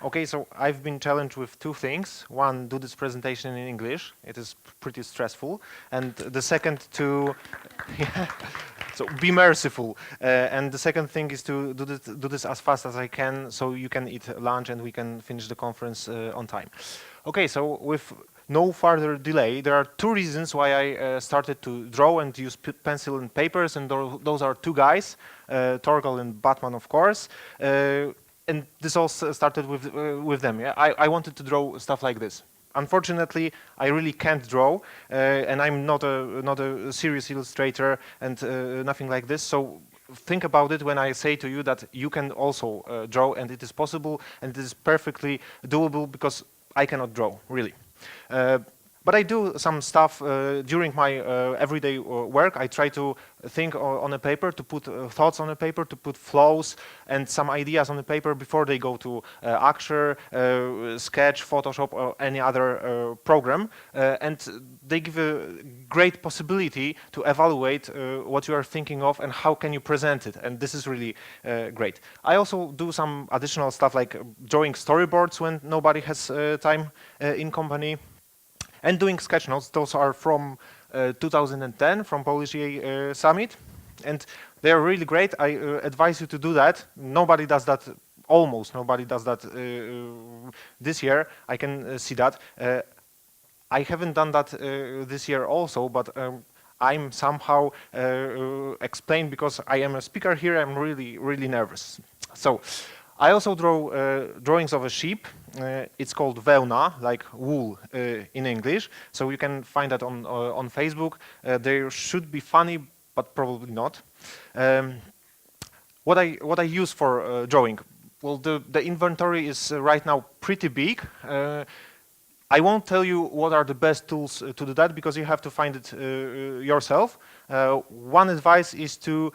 Okay, so I've been challenged with two things. One, do this presentation in English. It is pretty stressful. And the second, to so be merciful. And the second thing is to do this as fast as I can, so you can eat lunch and we can finish the conference on time. Okay, so with no further delay, there are two reasons why I started to draw and use pencil and papers, and those are two guys, Torgal and Batman, of course. And this all started with them. Yeah, I wanted to draw stuff like this. Unfortunately, I really can't draw, and I'm not a serious illustrator and nothing like this. So think about it when I say to you that you can also draw, and it is possible, and it is perfectly doable, because I cannot draw, really. But I do some stuff during my everyday work. I try to think on a paper, to put thoughts on a paper, to put flows and some ideas on the paper before they go to Axure, Sketch, Photoshop, or any other program. And they give a great possibility to evaluate what you are thinking of and how can you present it. And this is really great. I also do some additional stuff like drawing storyboards when nobody has time in company. And doing sketch notes. Those are from 2010 from Polish EA Summit, and they are really great. I advise you to do that. Nobody does that. Almost nobody does that this year. I can see that. I haven't done that this year also, but I'm somehow explained because I am a speaker here. I'm really nervous. So I also draw drawings of a sheep. It's called wełna, like wool in English. So you can find that on Facebook. They should be funny, but probably not. What I use for drawing? Well, the inventory is right now pretty big. I won't tell you what are the best tools to do that, because you have to find it yourself. One advice is to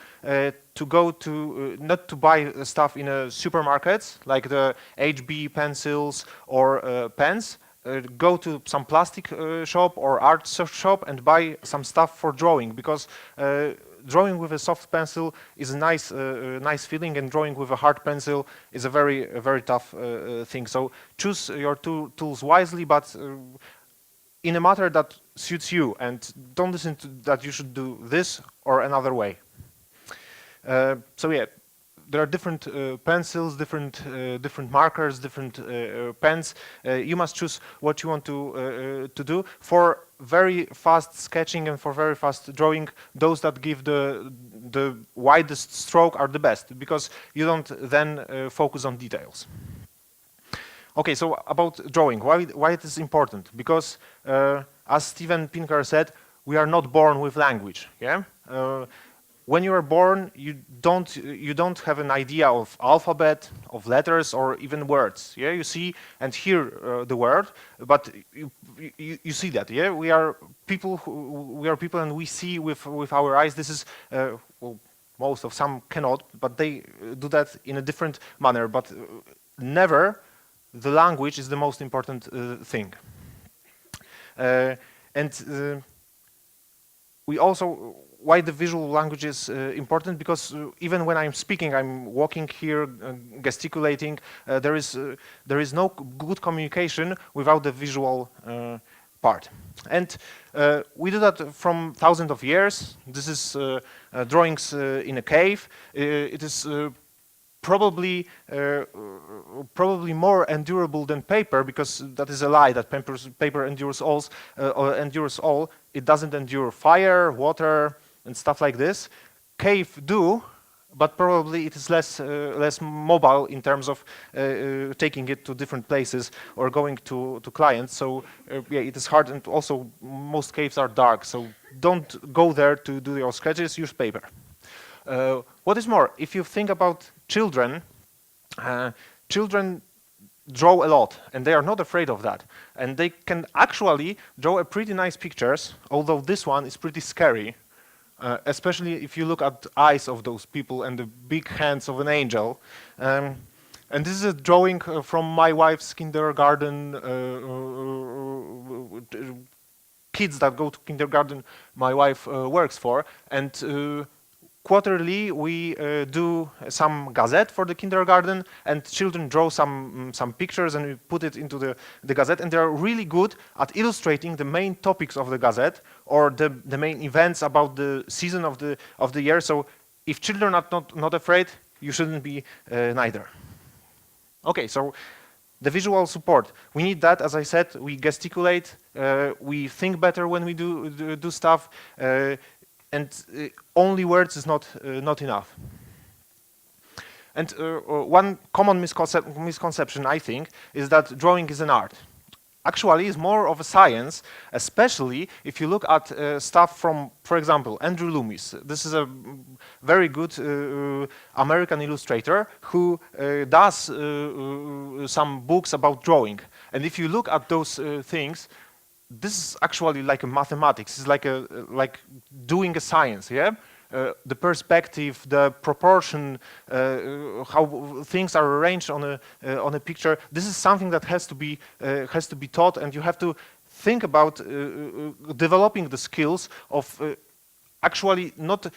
go to not to buy stuff in supermarkets like the HB pencils or pens. Go to some plastic shop or art shop and buy some stuff for drawing, because drawing with a soft pencil is a nice feeling, and drawing with a hard pencil is a very tough thing. So choose your tools wisely, but in a matter that suits you, and don't listen to that you should do this or another way. So yeah, there are different pencils, different markers, different pens. You must choose what you want to do. For very fast sketching and for very fast drawing, those that give the widest stroke are the best, because you don't then focus on details. Okay, so about drawing, why it is important? Because as Steven Pinker said, we are not born with language. Yeah. When you are born, you don't have an idea of alphabet, of letters, or even words. Yeah, you see and hear the word, but you see that. Yeah, we are people, and we see with our eyes. This is well, most of some cannot, but they do that in a different manner. But never, the language is the most important thing. And we also. Why the visual language is important? Because even when I'm speaking, I'm walking here, gesticulating. There is no good communication without the visual part. And we do that from thousands of years. This is drawings in a cave. It is probably more endurable than paper, because that is a lie that paper endures all. It doesn't endure fire, water, and stuff like this. Cave do, but probably it is less mobile in terms of taking it to different places or going to clients. So yeah, it is hard, and also most caves are dark. So don't go there to do your sketches. Use paper. What is more, if you think about children, children draw a lot, and they are not afraid of that, and they can actually draw a pretty nice pictures. Although this one is pretty scary. Especially if you look at the eyes of those people and the big hands of an angel. And this is a drawing from my wife's kindergarten, kids that go to kindergarten my wife works for. And quarterly we do some gazette for the kindergarten, and children draw some pictures, and we put it into the gazette, and they are really good at illustrating the main topics of the gazette or the main events about the season of the year. So if children are not afraid, you shouldn't be neither. Okay, so the visual support, we need that. As I said, we gesticulate, we think better when we do stuff, and only words is not enough. And one common misconception, I think, is that drawing is an art. Actually, it's more of a science, especially if you look at stuff from, for example, Andrew Loomis. This is a very good American illustrator who does some books about drawing. And if you look at those things, this is actually like a mathematics. It's like doing a science, yeah? The perspective, the proportion, how things are arranged on a picture. This is something that has to be taught, and you have to think about developing the skills of actually not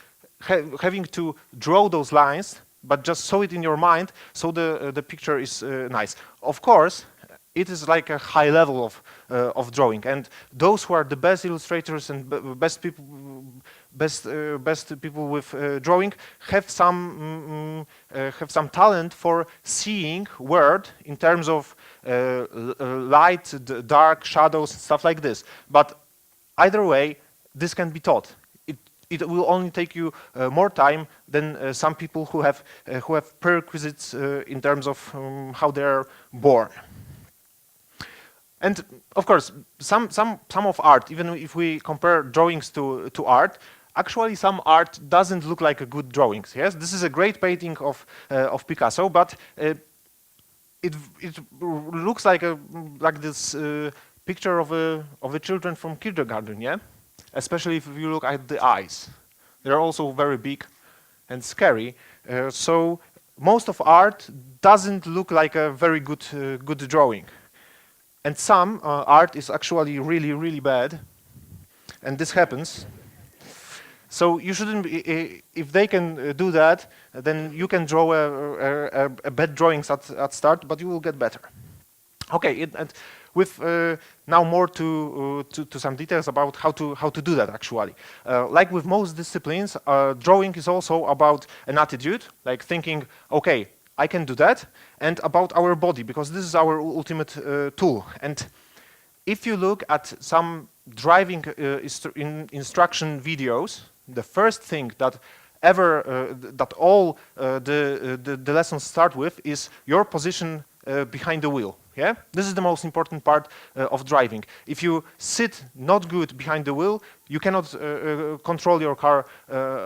having to draw those lines, but just show it in your mind, so the picture is nice. Of course, it is like a high level of drawing, and those who are the best illustrators and best people with drawing have some talent for seeing word in terms of light, dark, shadows, stuff like this. But either way, this can be taught. It will only take you more time than some people who have prerequisites in terms of how they are born. And of course, some of art, even if we compare drawings to art, actually some art doesn't look like a good drawings. Yes, this is a great painting of Picasso, but it looks like this picture of a children from kindergarten. Yeah, especially if you look at the eyes, they're also very big and scary. So most of art doesn't look like a very good drawing. And some art is actually really bad, and this happens. So you shouldn't be, if they can do that, then you can draw a bad drawings at start, but you will get better. Okay, and with now more to some details about how to do that actually. Like with most disciplines, drawing is also about an attitude, like thinking, okay, I can do that, and about our body, because this is our ultimate tool. And if you look at some driving instruction videos, the first thing that all the lessons start with is your position behind the wheel. Yeah, this is the most important part of driving. If you sit not good behind the wheel, you cannot control your car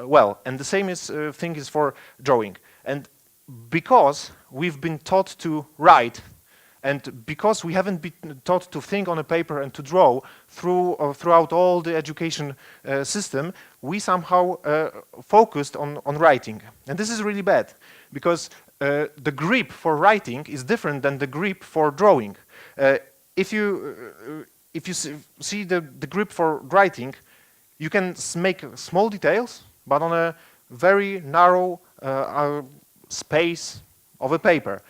well. And the same thing is for drawing. And because we've been taught to write, and because we haven't been taught to think on a paper and to draw throughout all the education system, we somehow focused on writing. And this is really bad, because the grip for writing is different than the grip for drawing. If you see the grip for writing, you can make small details, but on a very narrow space of a paper.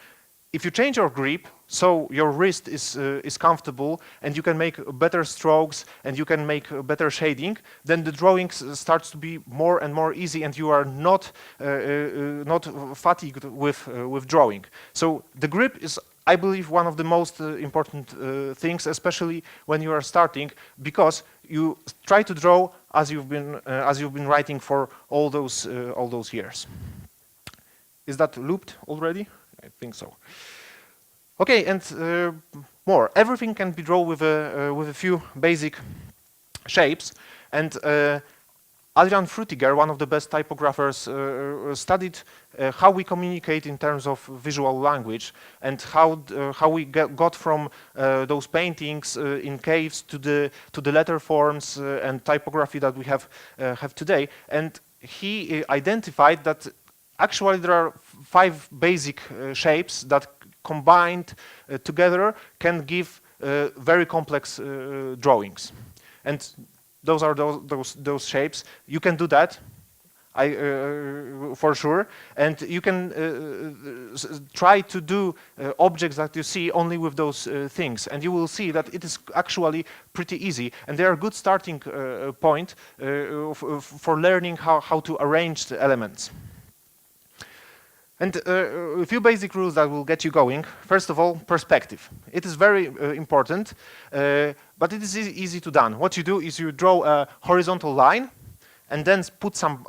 If you change your grip, so your wrist is comfortable, and you can make better strokes, and you can make better shading, then the drawing starts to be more and more easy, and you are not fatigued with drawing. So the grip is, I believe, one of the most important things, especially when you are starting, because you try to draw as you've been writing for all those years. Is that looped already? I think so. Okay, and more. Everything can be drawn with a few basic shapes. And Adrian Frutiger, one of the best typographers, studied how we communicate in terms of visual language, and how we got from those paintings in caves to the letter forms and typography that we have today. And he identified that actually there are 5 basic shapes that combined together can give very complex drawings. And those are those shapes. You can do that. for sure, and you can try to do objects that you see only with those things, and you will see that it is actually pretty easy, and they are a good starting point for learning how to arrange the elements. And a few basic rules that will get you going. First of all, perspective. It is very important, but it is easy to done. What you do is you draw a horizontal line, and then put some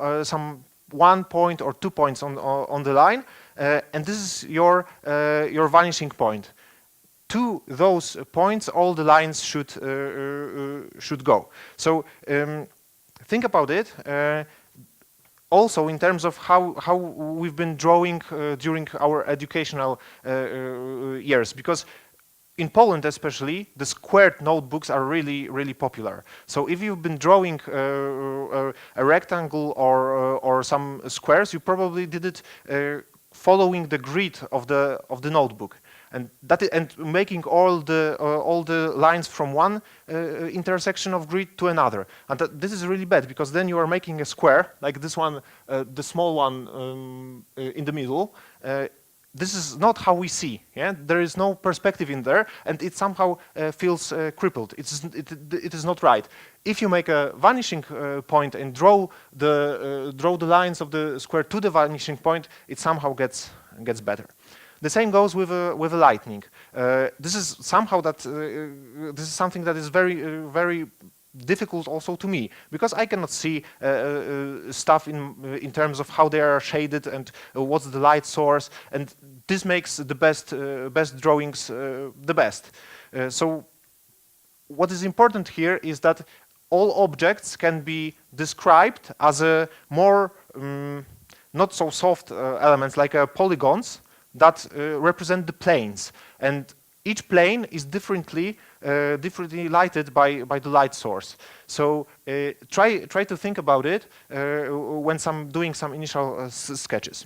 1 point or 2 points on the line, and this is your vanishing point. To those points, all the lines should go. So think about it. Also, in terms of how we've been drawing during our educational years, because in Poland especially, the squared notebooks are really popular. So if you've been drawing a rectangle or some squares, you probably did it following the grid of the notebook, and making all the lines from one intersection of grid to another. And this is really bad, because then you are making a square like this one, the small one in the middle. This is not how we see. Yeah, there is no perspective in there, and it somehow feels crippled. It is not right. If you make a vanishing point and draw the lines of the square to the vanishing point, it somehow gets better. The same goes with a lightning. This is something that is very difficult also to me, because I cannot see stuff in terms of how they are shaded and what's the light source, and this makes the best drawings the best. So what is important here is that all objects can be described as a more not so soft elements, like polygons that represent the planes, and each plane is differently lighted by the light source. So try to think about it when doing some initial sketches.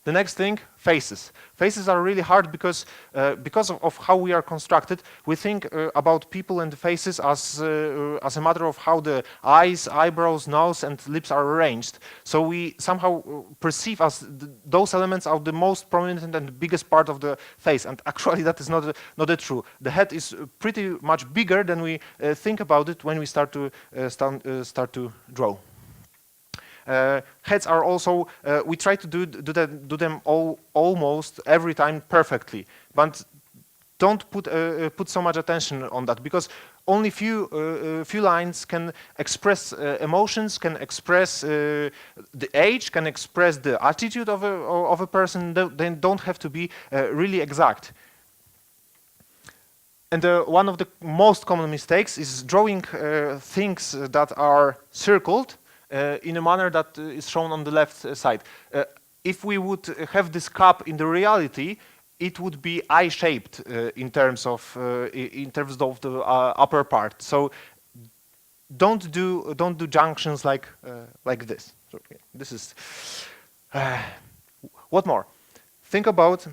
The next thing, faces. Faces are really hard because of how we are constructed. We think about people and faces as a matter of how the eyes, eyebrows, nose, and lips are arranged. So we somehow perceive as those elements are the most prominent and the biggest part of the face. And actually, that is not true. The head is pretty much bigger than we think about it when we start to draw. Heads are also, we try to do them almost every time perfectly, but don't put so much attention on that, because only few lines can express emotions, can express the age, can express the attitude of a person. They don't have to be really exact. And one of the most common mistakes is drawing things that are circled in a manner that is shown on the left side. If we would have this cup in the reality, it would be eye-shaped in terms of the upper part. So don't do junctions like this. So, yeah, this is. What more? Think about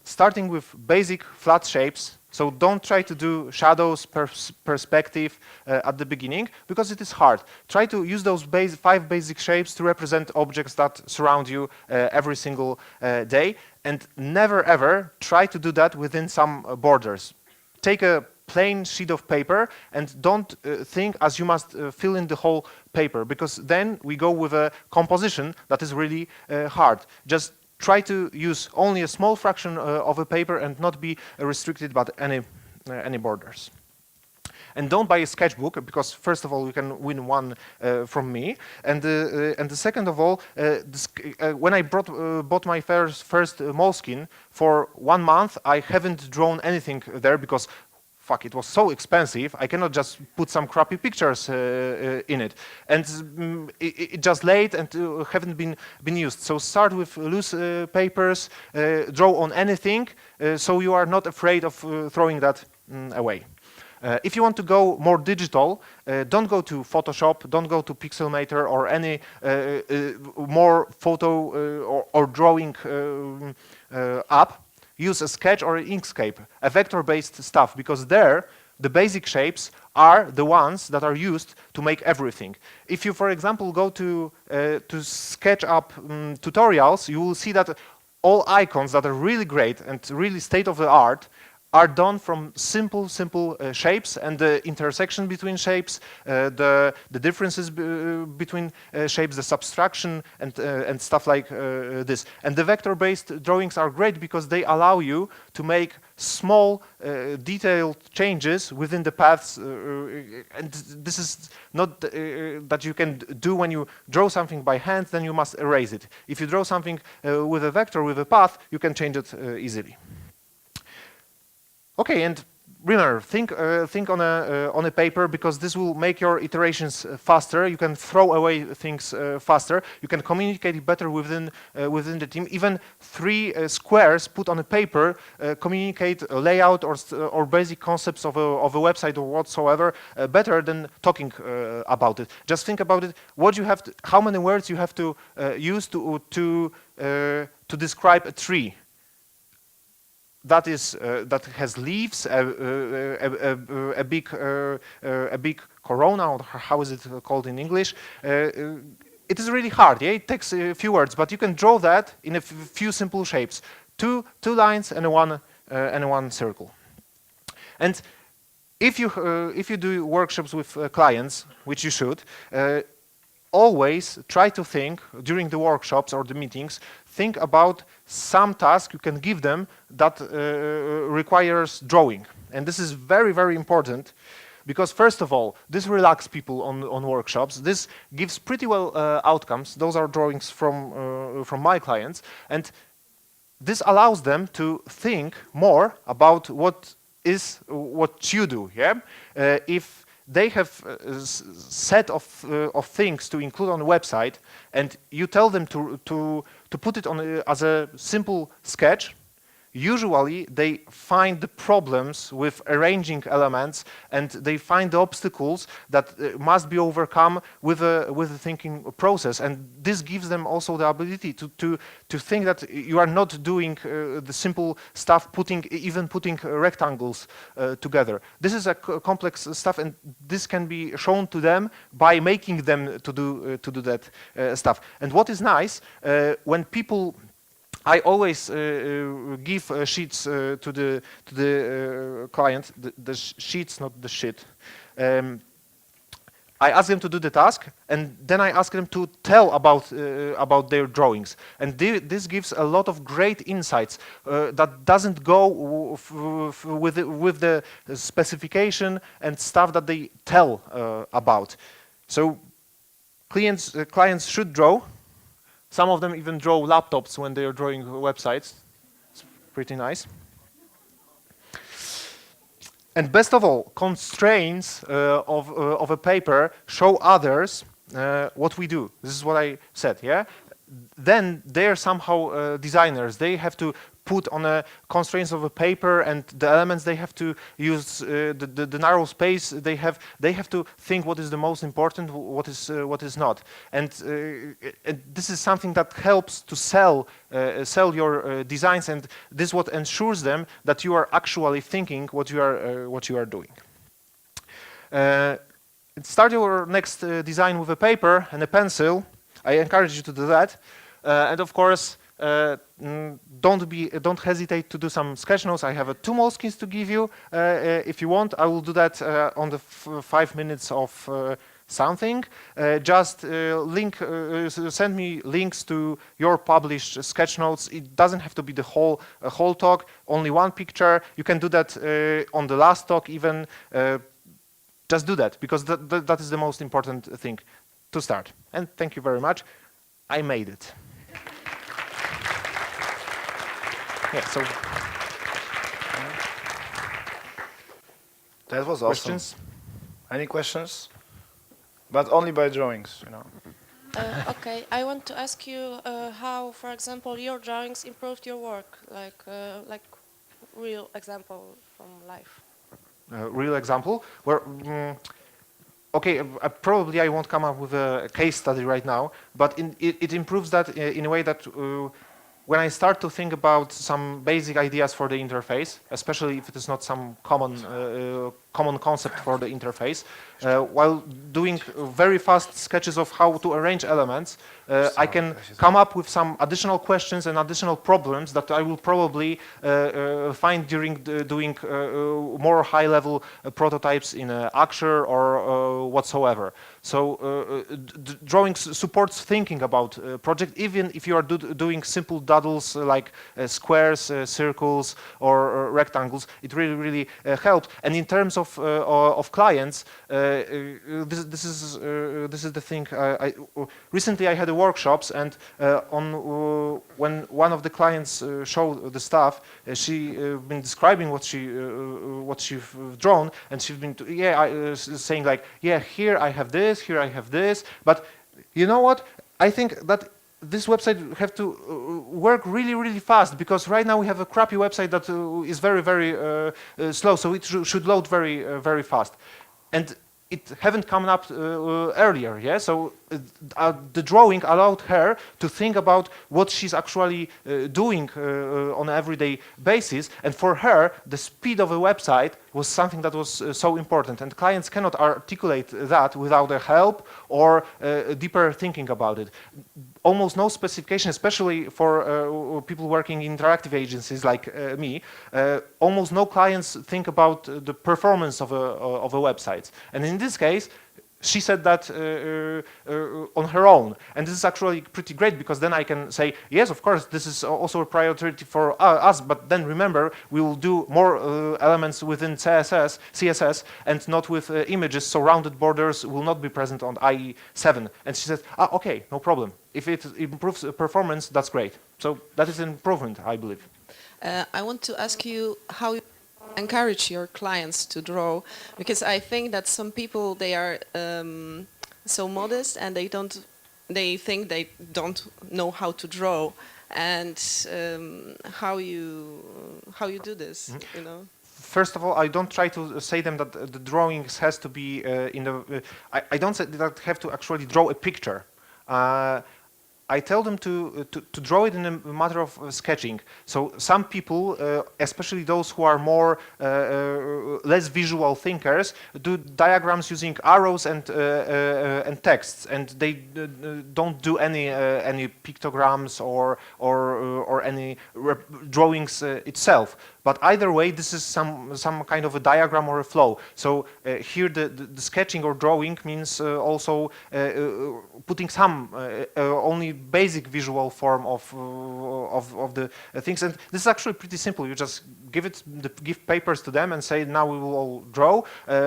starting with basic flat shapes. So don't try to do shadows, perspective at the beginning, because it is hard. Try to use those 5 basic shapes to represent objects that surround you every single day, and never ever try to do that within some borders. Take a plain sheet of paper and don't think as you must fill in the whole paper, because then we go with a composition that is really hard. Just try to use only a small fraction of a paper and not be restricted by any borders. And don't buy a sketchbook, because first of all you can win one from me, and the second of all, when I bought my first Moleskine, for 1 month I haven't drawn anything there, because fuck, it was so expensive. I cannot just put some crappy pictures in it, and it just laid and haven't been used. So start with loose papers, draw on anything, so you are not afraid of throwing that away. If you want to go more digital, don't go to Photoshop, don't go to Pixelmator or any more photo or drawing app. Use a Sketch or Inkscape, a vector-based stuff, because there the basic shapes are the ones that are used to make everything. If you, for example, go to SketchUp tutorials, you will see that all icons that are really great and really state-of-the-art are done from simple shapes, and the intersection between shapes, the differences between shapes, the subtraction, and stuff like this. And the vector-based drawings are great because they allow you to make small, detailed changes within the paths, and this is not that you can do when you draw something by hand, then you must erase it. If you draw something with a vector, with a path, you can change it easily. Okay, and remember, think on a paper, because this will make your iterations faster. You can throw away things faster. You can communicate better within the team. Even 3 squares put on a paper communicate a layout or basic concepts of a website or whatsoever better than talking about it. Just think about it. What you have to, how many words you have to use to describe a tree that has leaves, a big corona, or how is it called in English? It is really hard. Yeah, it takes a few words, but you can draw that in a few simple shapes: two lines and one circle. And if you do workshops with clients, which you should, always try to think during the workshops or the meetings, think about some task you can give them that requires drawing. And this is very, very important, because first of all, this relaxes people on workshops. This gives pretty well outcomes. Those are drawings from my clients. And this allows them to think more about what you do. Yeah? If they have a set of things to include on a website, and you tell them to put it on as a simple sketch, usually they find the problems with arranging elements, and they find the obstacles that must be overcome with a thinking process. And this gives them also the ability to think that you are not doing the simple stuff, even putting rectangles together. This is a complex stuff, and this can be shown to them by making them to do that stuff. And what is nice, when people, I always give sheets to the client, the sheets, not the shit. I ask them to do the task, and then I ask them to tell about their drawings. And this gives a lot of great insights that doesn't go with the specification and stuff that they tell about. So clients should draw. Some of them even draw laptops when they are drawing websites. It's pretty nice. And best of all, constraints of a paper show others what we do. This is what I said, yeah? Then they're somehow designers. They have to put on a constraints of a paper, and the elements they have to use, the narrow space they have to think what is the most important, what is not. And this is something that helps to sell your designs, and this is what ensures them that you are actually thinking what you are doing. Start your next design with a paper and a pencil. I encourage you to do that, and of course, don't hesitate to do some sketch notes. I have 2 Moleskines to give you. If you want, I will do that on the 5 minutes of something. Just send me links to your published sketch notes. It doesn't have to be the whole talk. Only one picture. You can do that on the last talk even. Just do that, because that is the most important thing to start. And thank you very much. I made it. Yeah, so that was awesome. Questions? Any questions? But only by drawings, you know. Okay, I want to ask you how, for example, your drawings improved your work, like real example from life. Real example? Where, okay, probably I won't come up with a case study right now, but it improves that in a way that when I start to think about some basic ideas for the interface, especially if it is not some common concept for the interface. While doing very fast sketches of how to arrange elements, I can come up with some additional questions and additional problems that I will probably find during doing more high-level prototypes in Axure or whatsoever. So drawing supports thinking about project, even if you are doing simple doodles like squares, circles, or rectangles. It really helps. And in terms of clients, this is the thing. Recently I had a workshops, and when one of the clients showed the stuff, she been describing what she's drawn, and she's been saying like, yeah, here I have this, here I have this, but you know what? I think that this website have to work really fast, because right now we have a crappy website that is very slow, so it should load very fast, and it haven't come up earlier. Yeah, so the drawing allowed her to think about what she's actually doing on an everyday basis, and for her the speed of a website was something that was so important, and clients cannot articulate that without a help or deeper thinking about it. Almost no specification, especially for people working in interactive agencies like me, almost no clients think about the performance of a website. And in this case, she said that on her own, and this is actually pretty great, because then I can say, yes, of course, this is also a priority for us, but then remember, we will do more elements within CSS and not with images, so rounded borders will not be present on IE7. And she said, okay, no problem. If it improves performance, that's great. So that is an improvement, I believe. I want to ask you how you encourage your clients to draw, because I think that some people, they are so modest, and they think they don't know how to draw, and how you do this, you know? First of all, I don't try to say them that the drawings has to be in the. I don't say that have to actually draw a picture. I tell them to draw it in a matter of sketching. So some people, especially those who are more less visual thinkers, do diagrams using arrows and texts, and they don't do any pictograms or any drawings itself. But either way, this is some kind of a diagram or a flow. So here the sketching or drawing means also putting some only basic visual form of the things. And this is actually pretty simple. You just give papers to them and say, now we will all draw.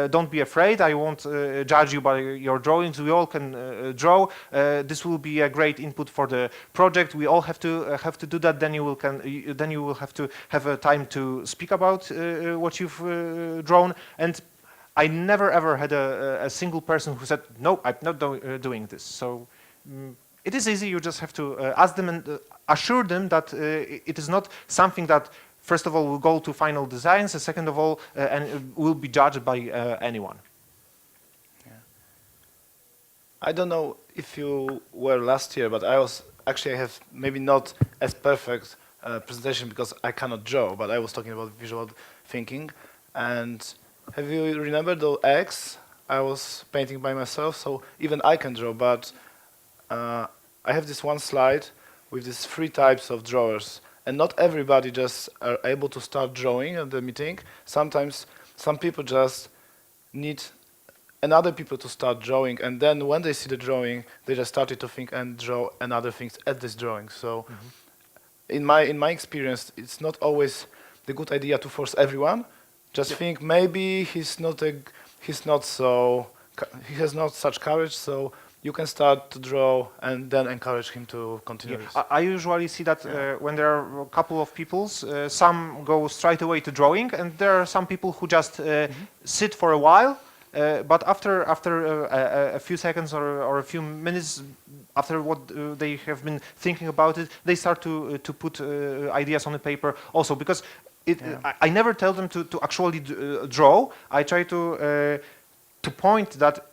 Don't be afraid. I won't judge you by your drawings. We all can draw. This will be a great input for the project. We all have to do that. Then you will have to have a time to speak about what you've drawn. And I never ever had a single person who said, no, I'm not doing this. So it is easy. You just have to ask them and assure them that it is not something that, first of all, will go to final designs, and second of all, and will be judged by anyone. Yeah. I don't know if you were last year, but I have maybe not as perfect presentation because I cannot draw, but I was talking about visual thinking. And have you remembered the eggs I was painting by myself? So even I can draw, but I have this one slide with these 3 types of drawers, and not everybody just are able to start drawing at the meeting. Sometimes some people just need another people to start drawing, and then when they see the drawing, they just started to think and draw another things at this drawing. So in my experience, it's not always the good idea to force everyone. Just think maybe he has not such courage, so you can start to draw and then encourage him to continue. Yeah. I usually see that when there are a couple of people, some go straight away to drawing, and there are some people who just sit for a while, but after a few seconds or a few minutes, after what they have been thinking about it, they start to put ideas on the paper also, because I never tell them to actually draw. I try to point that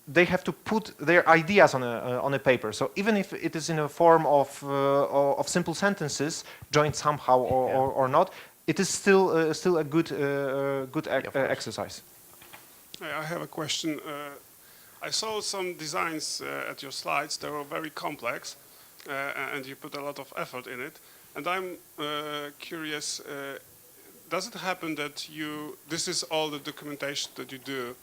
they have to put their ideas on a paper. So even if it is in a form of simple sentences joined somehow or not, it is still a good exercise. I have a question. I saw some designs at your slides. They were very complex, and you put a lot of effort in it. And I'm curious, does it happen that this is all the documentation that you do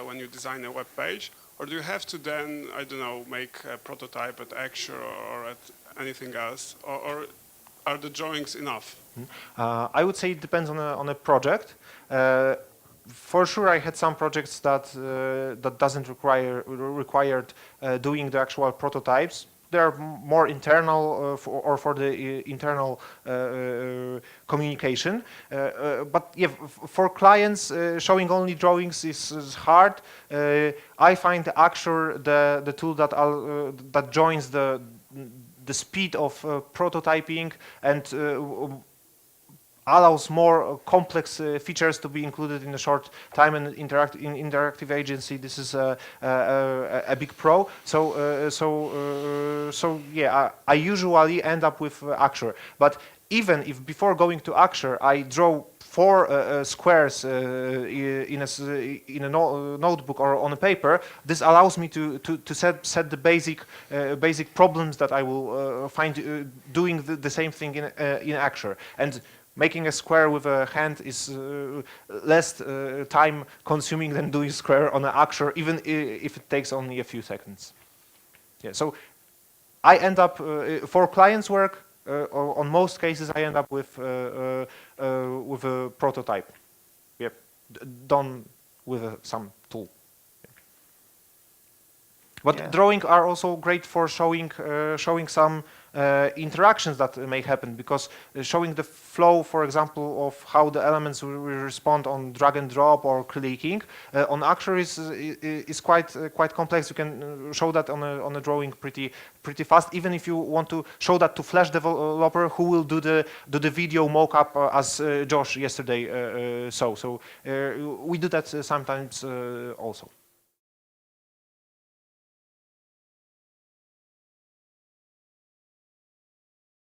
when you design a web page? Or do you have to then, I don't know, make a prototype at Axure or at anything else? Or are the drawings enough? I would say it depends on a project. For sure, I had some projects that doesn't required doing the actual prototypes. They are more internal for the internal communication. But yeah, for clients, showing only drawings is hard. I find Axure the tool that joins the speed of prototyping and allows more complex features to be included in a short time, and interactive agency. This is a big pro. So yeah, I usually end up with Axure. But even if before going to Axure, I draw 4 squares in a notebook or on a paper, this allows me to set the basic problems that I will find doing the same thing in Axure. And making a square with a hand is less time consuming than doing square on an Axure, even if it takes only a few seconds. Yeah, so I end up, for clients' work, or on most cases, I end up with a prototype. Yep, done with some tool. But Yeah. drawing are also great for showing some interactions that may happen, because showing the flow, for example, of how the elements will respond on drag and drop or clicking on Axure is quite complex. You can show that on a drawing pretty fast. Even if you want to show that to Flash developer who will do the video mockup as Josh yesterday saw. So we do that sometimes also.